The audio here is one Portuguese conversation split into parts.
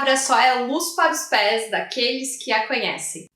palavra só é luz para os pés daqueles que a conhecem.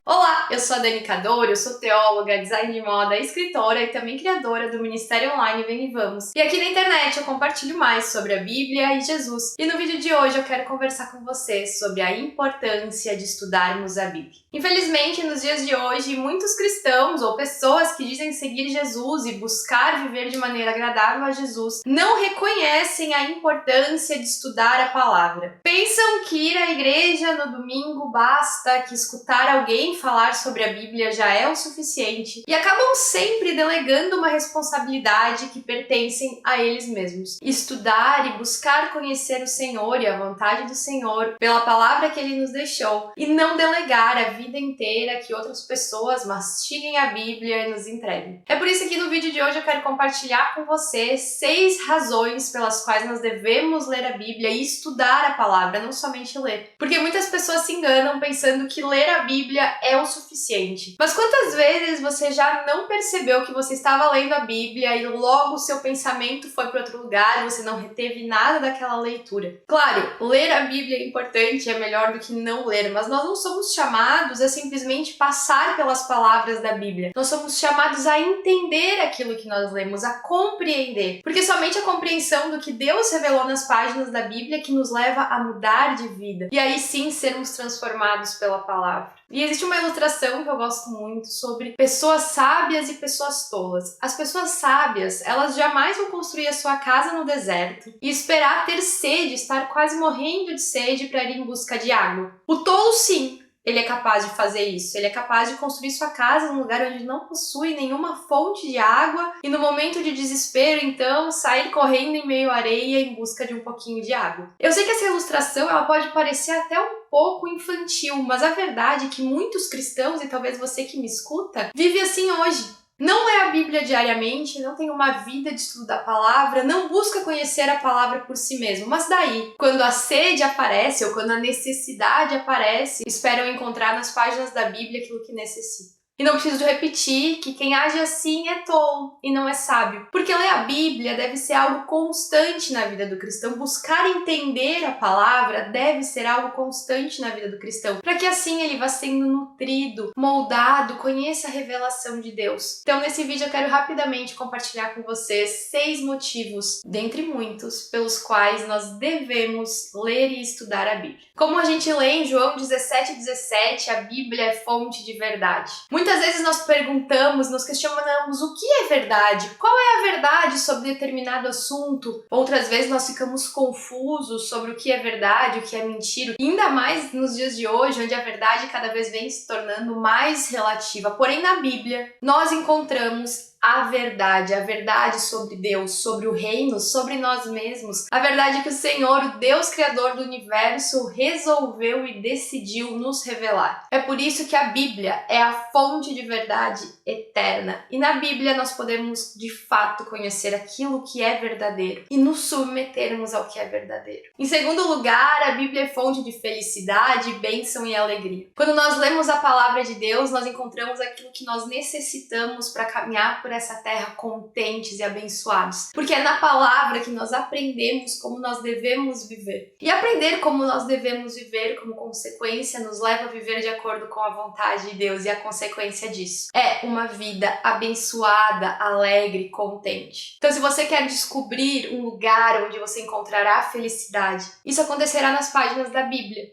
Olá, eu sou a Dani Cadori, eu sou teóloga, design de moda, escritora e também criadora do Ministério Online Vem e Vamos. E aqui na internet eu compartilho mais sobre a Bíblia e Jesus. E no vídeo de hoje eu quero conversar com vocês sobre a importância de estudarmos a Bíblia. Infelizmente, nos dias de hoje, muitos cristãos ou pessoas que dizem seguir Jesus e buscar viver de maneira agradável a Jesus não reconhecem a importância de estudar a palavra. Pensam que ir à igreja no domingo basta, que escutar alguém falar sobre a Bíblia já é o suficiente e acabam sempre delegando uma responsabilidade que pertencem a eles mesmos. Estudar e buscar conhecer o Senhor e a vontade do Senhor pela palavra que Ele nos deixou e não delegar a vida inteira que outras pessoas mastiguem a Bíblia e nos entreguem. É por isso que no vídeo de hoje eu quero compartilhar com você 6 razões pelas quais nós devemos ler a Bíblia e estudar a palavra, não somente ler. Porque muitas pessoas se enganam pensando que ler a Bíblia é o suficiente. Mas quantas vezes você já não percebeu que você estava lendo a Bíblia e logo o seu pensamento foi para outro lugar e você não reteve nada daquela leitura? Claro, ler a Bíblia é importante, é melhor do que não ler, mas nós não somos chamados a simplesmente passar pelas palavras da Bíblia. Nós somos chamados a entender aquilo que nós lemos, a compreender. Porque somente a compreensão do que Deus revelou nas páginas da Bíblia que nos leva a mudar de vida. E aí sim sermos transformados pela palavra. E existe uma ilustração que eu gosto muito sobre pessoas sábias e pessoas tolas. As pessoas sábias, elas jamais vão construir a sua casa no deserto e esperar ter sede, estar quase morrendo de sede para ir em busca de água. O tolo sim, ele é capaz de fazer isso. Ele é capaz de construir sua casa num lugar onde não possui nenhuma fonte de água e no momento de desespero, então, sair correndo em meio à areia em busca de um pouquinho de água. Eu sei que essa ilustração ela pode parecer até um pouco infantil, mas a verdade é que muitos cristãos, e talvez você que me escuta, vive assim hoje. Não lê a Bíblia diariamente, não tem uma vida de estudo da palavra, não busca conhecer a palavra por si mesmo. Mas daí, quando a sede aparece ou quando a necessidade aparece, esperam encontrar nas páginas da Bíblia aquilo que necessitam. E não preciso repetir que quem age assim é tolo e não é sábio. Porque ler a Bíblia deve ser algo constante na vida do cristão. Buscar entender a palavra deve ser algo constante na vida do cristão. Para que assim ele vá sendo nutrido, moldado, conheça a revelação de Deus. Então nesse vídeo eu quero rapidamente compartilhar com vocês 6 motivos, dentre muitos, pelos quais nós devemos ler e estudar a Bíblia. Como a gente lê em João 17:17, a Bíblia é fonte de verdade. Muitas vezes nós perguntamos, nos questionamos o que é verdade? Qual é a verdade sobre determinado assunto? Outras vezes nós ficamos confusos sobre o que é verdade, o que é mentira. E ainda mais nos dias de hoje, onde a verdade cada vez vem se tornando mais relativa. Porém, na Bíblia, nós encontramos a verdade sobre Deus, sobre o reino, sobre nós mesmos. A verdade é que o Senhor, o Deus Criador do Universo, resolveu e decidiu nos revelar. É por isso que a Bíblia é a fonte de verdade eterna. E na Bíblia nós podemos, de fato, conhecer aquilo que é verdadeiro e nos submetermos ao que é verdadeiro. Em segundo lugar, a Bíblia é fonte de felicidade, bênção e alegria. Quando nós lemos a palavra de Deus, nós encontramos aquilo que nós necessitamos para caminhar por essa terra contentes e abençoados. Porque é na palavra que nós aprendemos como nós devemos viver. E aprender como nós devemos viver, como consequência, nos leva a viver de acordo com a vontade de Deus. E a consequência disso é uma vida abençoada, alegre, contente. Então, se você quer descobrir um lugar onde você encontrará felicidade, isso acontecerá nas páginas da Bíblia.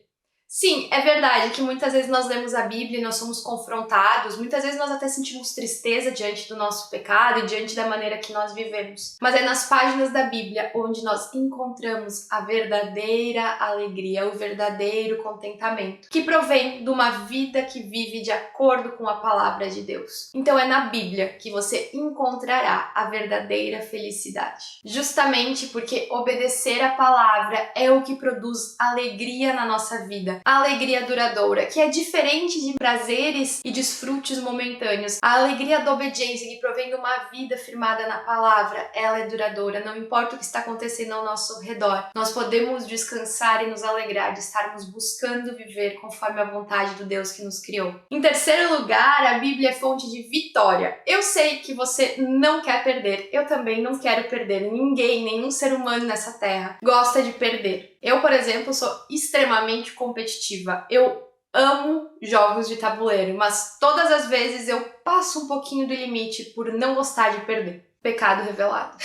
Sim, é verdade que muitas vezes nós lemos a Bíblia e nós somos confrontados, muitas vezes nós até sentimos tristeza diante do nosso pecado e diante da maneira que nós vivemos. Mas é nas páginas da Bíblia onde nós encontramos a verdadeira alegria, o verdadeiro contentamento, que provém de uma vida que vive de acordo com a palavra de Deus. Então é na Bíblia que você encontrará a verdadeira felicidade. Justamente porque obedecer a palavra é o que produz alegria na nossa vida. a alegria duradoura, que é diferente de prazeres e desfrutes momentâneos. A alegria da obediência, que provém de uma vida firmada na palavra, ela é duradoura, não importa o que está acontecendo ao nosso redor. Nós podemos descansar e nos alegrar de estarmos buscando viver conforme a vontade do Deus que nos criou. Em terceiro lugar, a Bíblia é fonte de vitória. Eu sei que você não quer perder, eu também não quero perder. Ninguém, nenhum ser humano nessa terra gosta de perder. Eu, por exemplo, sou extremamente competitiva. Eu amo jogos de tabuleiro, mas todas as vezes eu passo um pouquinho do limite por não gostar de perder. Pecado revelado.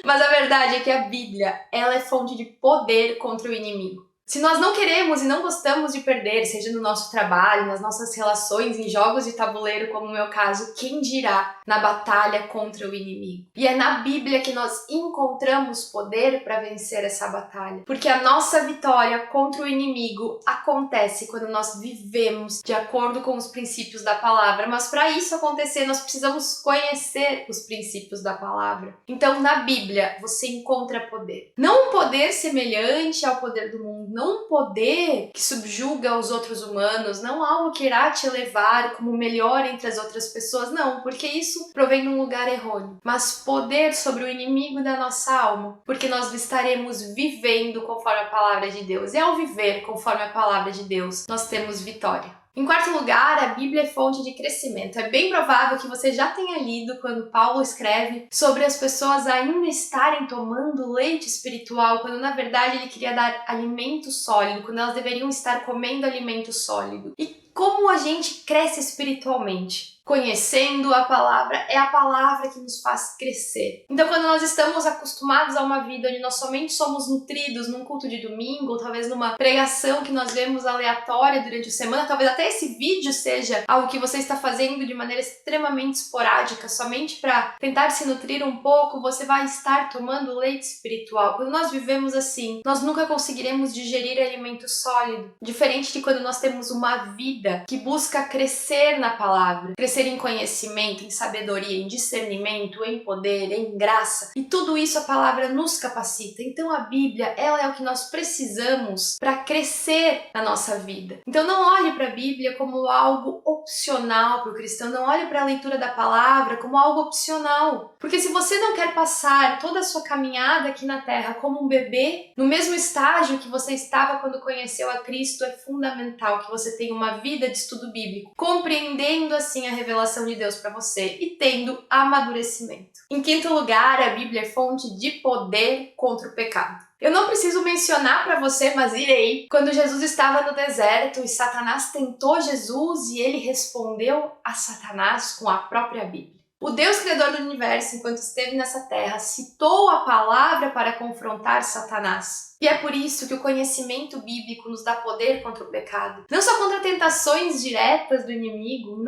Mas a verdade é que a Bíblia, ela é fonte de poder contra o inimigo. Se nós não queremos e não gostamos de perder, seja no nosso trabalho, nas nossas relações, em jogos de tabuleiro, como no meu caso, quem dirá na batalha contra o inimigo? E é na Bíblia que nós encontramos poder para vencer essa batalha. Porque a nossa vitória contra o inimigo acontece quando nós vivemos de acordo com os princípios da palavra. Mas para isso acontecer, nós precisamos conhecer os princípios da palavra. Então, na Bíblia, você encontra poder. Não um poder semelhante ao poder do mundo, não um poder que subjuga os outros humanos, não algo que irá te elevar como melhor entre as outras pessoas, não, porque isso provém de um lugar errôneo. Mas poder sobre o inimigo da nossa alma, porque nós estaremos vivendo conforme a palavra de Deus. E ao viver conforme a palavra de Deus, nós temos vitória. Em quarto lugar, a Bíblia é fonte de crescimento. É bem provável que você já tenha lido quando Paulo escreve sobre as pessoas ainda estarem tomando leite espiritual, quando na verdade ele queria dar alimento sólido, quando elas deveriam estar comendo alimento sólido. E como a gente cresce espiritualmente? Conhecendo a palavra, é a palavra que nos faz crescer. Então, quando nós estamos acostumados a uma vida onde nós somente somos nutridos num culto de domingo, ou talvez numa pregação que nós vemos aleatória durante a semana, talvez até esse vídeo seja algo que você está fazendo de maneira extremamente esporádica, somente para tentar se nutrir um pouco, você vai estar tomando leite espiritual. Quando nós vivemos assim, nós nunca conseguiremos digerir alimento sólido, diferente de quando nós temos uma vida que busca crescer na palavra, crescer em conhecimento, em sabedoria, em discernimento, em poder, em graça. E tudo isso a palavra nos capacita. Então a Bíblia, ela é o que nós precisamos para crescer na nossa vida. Então não olhe para a Bíblia como algo opcional para o cristão. Não olhe para a leitura da palavra como algo opcional. Porque se você não quer passar toda a sua caminhada aqui na Terra como um bebê, no mesmo estágio que você estava quando conheceu a Cristo, é fundamental que você tenha uma vida de estudo bíblico, compreendendo assim a revelação de Deus para você e tendo amadurecimento. Em quinto lugar, a Bíblia é fonte de poder contra o pecado. Eu não preciso mencionar para você, mas irei. Quando Jesus estava no deserto e Satanás tentou Jesus e ele respondeu a Satanás com a própria Bíblia. O Deus Criador do Universo, enquanto esteve nessa terra, citou a palavra para confrontar Satanás. E é por isso que o conhecimento bíblico nos dá poder contra o pecado. Não só contra tentações diretas do inimigo,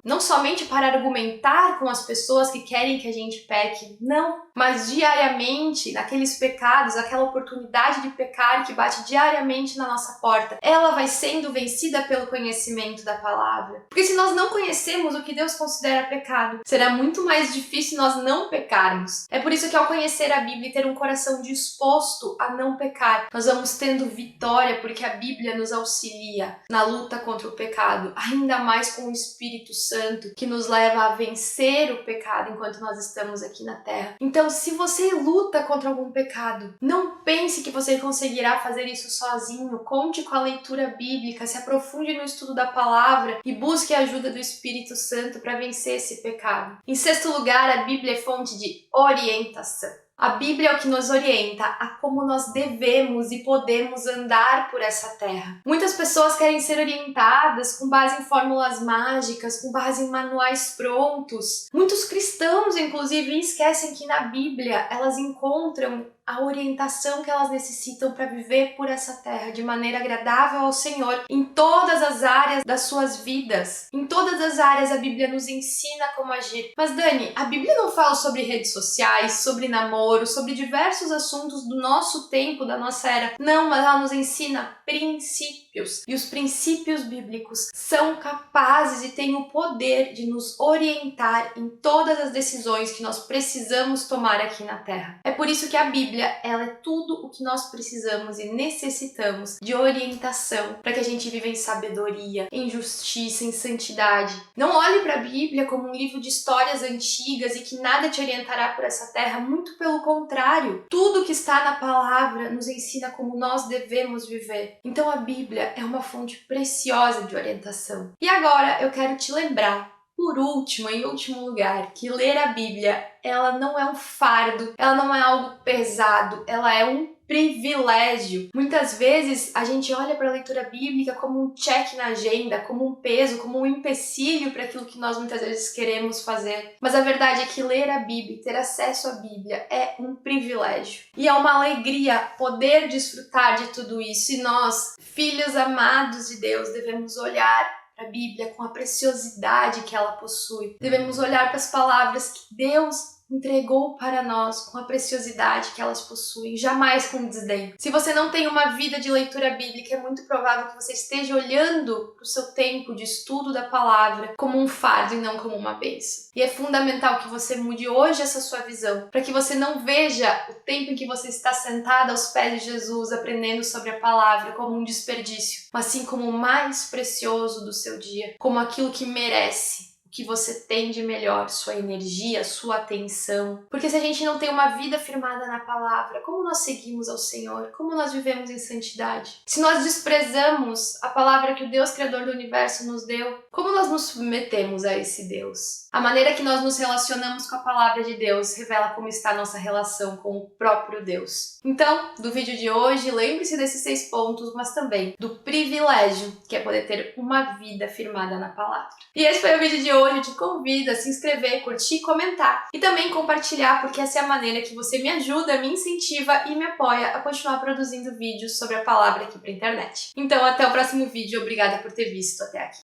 não somente para argumentar com as pessoas que querem que a gente peque, não. Mas diariamente, naqueles pecados, aquela oportunidade de pecar que bate diariamente na nossa porta, ela vai sendo vencida pelo conhecimento da palavra. Porque se nós não conhecemos o que Deus considera pecado, será muito mais difícil nós não pecarmos. É por isso que ao conhecer a Bíblia e ter um coração disposto a não pecar, nós vamos tendo vitória, porque a Bíblia nos auxilia na luta contra o pecado, ainda mais com o Espírito Santo, que nos leva a vencer o pecado enquanto nós estamos aqui na Terra. Então, se você luta contra algum pecado, não pense que você conseguirá fazer isso sozinho. Conte com a leitura bíblica, se aprofunde no estudo da palavra e busque a ajuda do Espírito Santo para vencer esse pecado. Em sexto lugar, a Bíblia é fonte de orientação. A Bíblia é o que nos orienta a como nós devemos e podemos andar por essa terra. Muitas pessoas querem ser orientadas com base em fórmulas mágicas, com base em manuais prontos. Muitos cristãos, inclusive, esquecem que na Bíblia elas encontram a orientação que elas necessitam para viver por essa terra de maneira agradável ao Senhor em todas as áreas das suas vidas. Em todas as áreas a Bíblia nos ensina como agir. Mas Dani, a Bíblia não fala sobre redes sociais, sobre namoro, namoro, sobre diversos assuntos do nosso tempo, da nossa era. Não, mas ela nos ensina princípios. E os princípios bíblicos são capazes e têm o poder de nos orientar em todas as decisões que nós precisamos tomar aqui na Terra. É por isso que a Bíblia, ela é tudo o que nós precisamos e necessitamos de orientação para que a gente viva em sabedoria, em justiça, em santidade. Não olhe para a Bíblia como um livro de histórias antigas e que nada te orientará por essa terra, muito pelo contrário. Tudo que está na palavra nos ensina como nós devemos viver. Então a Bíblia é uma fonte preciosa de orientação. E agora eu quero te lembrar, por último, em último lugar, que ler a Bíblia, ela não é um fardo, ela não é algo pesado, ela é um privilégio. Muitas vezes a gente olha para a leitura bíblica como um check na agenda, como um peso, como um empecilho para aquilo que nós muitas vezes queremos fazer. Mas a verdade é que ler a Bíblia, ter acesso à Bíblia é um privilégio. E é uma alegria poder desfrutar de tudo isso. E nós, filhos amados de Deus, devemos olhar a Bíblia com a preciosidade que ela possui. Devemos olhar para as palavras que Deus entregou para nós com a preciosidade que elas possuem, jamais com desdém. Se você não tem uma vida de leitura bíblica, é muito provável que você esteja olhando para o seu tempo de estudo da palavra como um fardo e não como uma bênção. E é fundamental que você mude hoje essa sua visão, para que você não veja o tempo em que você está sentada aos pés de Jesus, aprendendo sobre a palavra, como um desperdício, mas sim como o mais precioso do seu dia, como aquilo que merece que você tem de melhor, sua energia, sua atenção. Porque se a gente não tem uma vida firmada na palavra, como nós seguimos ao Senhor? Como nós vivemos em santidade? Se nós desprezamos a palavra que o Deus Criador do Universo nos deu, como nós nos submetemos a esse Deus? A maneira que nós nos relacionamos com a palavra de Deus revela como está a nossa relação com o próprio Deus. Então, do vídeo de hoje, lembre-se desses 6 pontos, mas também do privilégio que é poder ter uma vida firmada na palavra. E esse foi o vídeo de hoje. Eu te convido a se inscrever, curtir, comentar e também compartilhar, porque essa é a maneira que você me ajuda, me incentiva e me apoia a continuar produzindo vídeos sobre a palavra aqui pra internet. Então, até o próximo vídeo. Obrigada por ter visto até aqui.